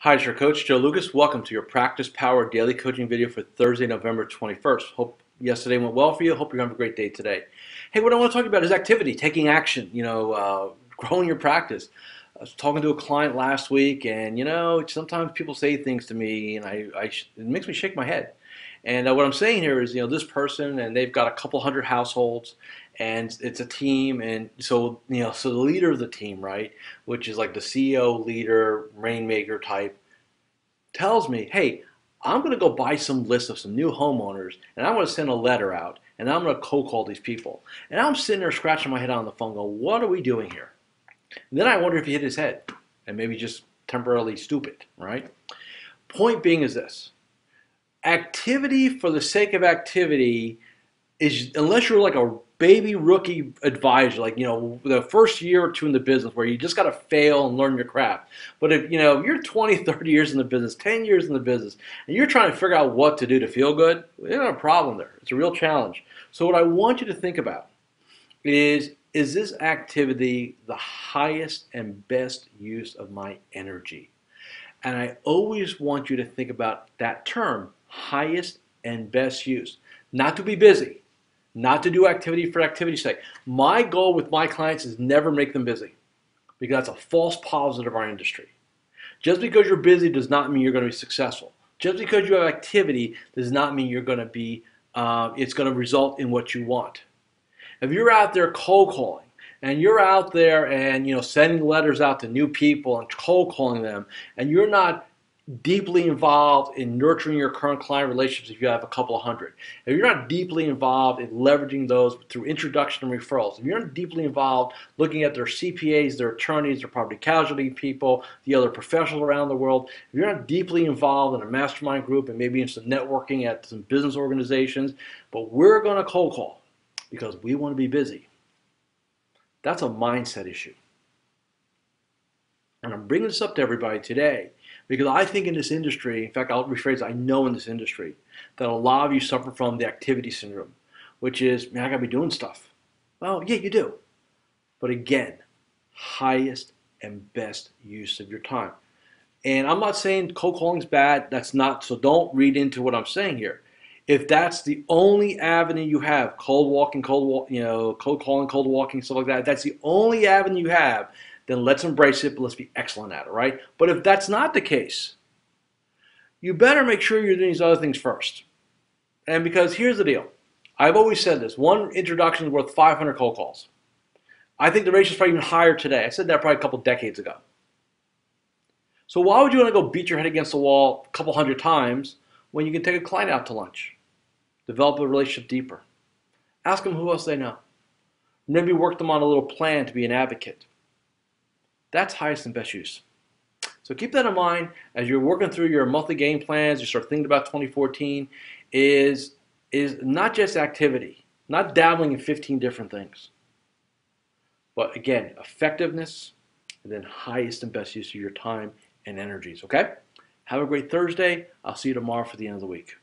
Hi, it's your coach, Joe Lucas. Welcome to your Practice Power Daily Coaching video for Thursday, November 21st. Hope yesterday went well for you. Hope you're having a great day today. Hey, what I want to talk about is activity, taking action, growing your practice. I was talking to a client last week, and, sometimes people say things to me, and it makes me shake my head. And what I'm saying here is, this person, and they've got a couple hundred households, and it's a team, and so the leader of the team, right, which is like the CEO, leader, rainmaker type, tells me, hey, I'm going to go buy some list of some new homeowners, and I'm going to send a letter out, and I'm going to cold call these people. And I'm sitting there scratching my head on the phone going, what are we doing here? And then I wonder if he hit his head, and maybe just temporarily stupid, right? Point being is this. Activity for the sake of activity is, unless you're like a baby rookie advisor, like, the first year or two in the business where you just got to fail and learn your craft. But if, you're 20, 30 years in the business, 10 years in the business, and you're trying to figure out what to do to feel good, there's not a problem there. It's a real challenge. So what I want you to think about is this activity the highest and best use of my energy? And I always want you to think about that term, highest and best use. Not to be busy, not to do activity for activity's sake. My goal with my clients is never make them busy, because that's a false positive of our industry. Just because you're busy does not mean you're going to be successful. Just because you have activity does not mean you're going to be, it's going to result in what you want. If you're out there cold calling, and you're out there and sending letters out to new people and cold calling them, and you're not deeply involved in nurturing your current client relationships, if you have a couple of hundred, if you're not deeply involved in leveraging those through introduction and referrals, if you're not deeply involved looking at their CPAs, their attorneys, their property casualty people, the other professionals around the world, if you're not deeply involved in a mastermind group and maybe in some networking at some business organizations, but we're going to cold call because we want to be busy. That's a mindset issue. And I'm bringing this up to everybody today because I think in this industry, in fact, I'll rephrase, I know in this industry, that a lot of you suffer from the activity syndrome, which is, man, I got to be doing stuff. Well, yeah, you do. But again, highest and best use of your time. And I'm not saying cold calling is bad. That's not, so don't read into what I'm saying here. If that's the only avenue you have, cold calling, cold walking, stuff like that, that's the only avenue you have, then let's embrace it, but let's be excellent at it, right? But if that's not the case, you better make sure you're doing these other things first. And because here's the deal. I've always said this. One introduction is worth 500 cold calls. I think the ratio is probably even higher today. I said that probably a couple decades ago. So why would you want to go beat your head against the wall a couple hundred times when you can take a client out to lunch? Develop a relationship deeper. Ask them who else they know. Maybe work them on a little plan to be an advocate. That's highest and best use. So keep that in mind as you're working through your monthly game plans, you start thinking about 2014, is not just activity, not dabbling in 15 different things. But again, effectiveness, and then highest and best use of your time and energies, okay? Have a great Thursday. I'll see you tomorrow for the end of the week.